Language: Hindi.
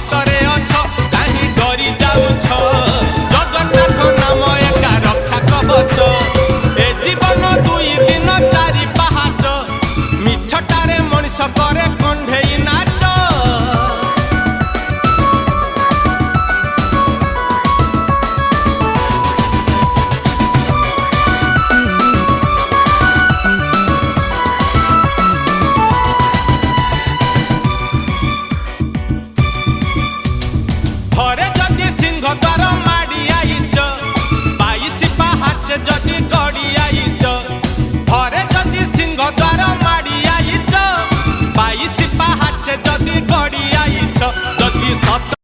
सतरे अछ काहे डरी जाउछ जगन्नाथ नाम एका रक्षा कवच ए जीवन दुई दिन चारि पाहाच मिछटारे मनिष करे कंढेई नाच घरे जदि सिंह द्वार माड़ी आईच 22 पाहाच जदि गड़ी आईच घरे जदि सिंह द्वार माड़ी आईच 22 पाहाच जदि गड़ी आईच जदि सत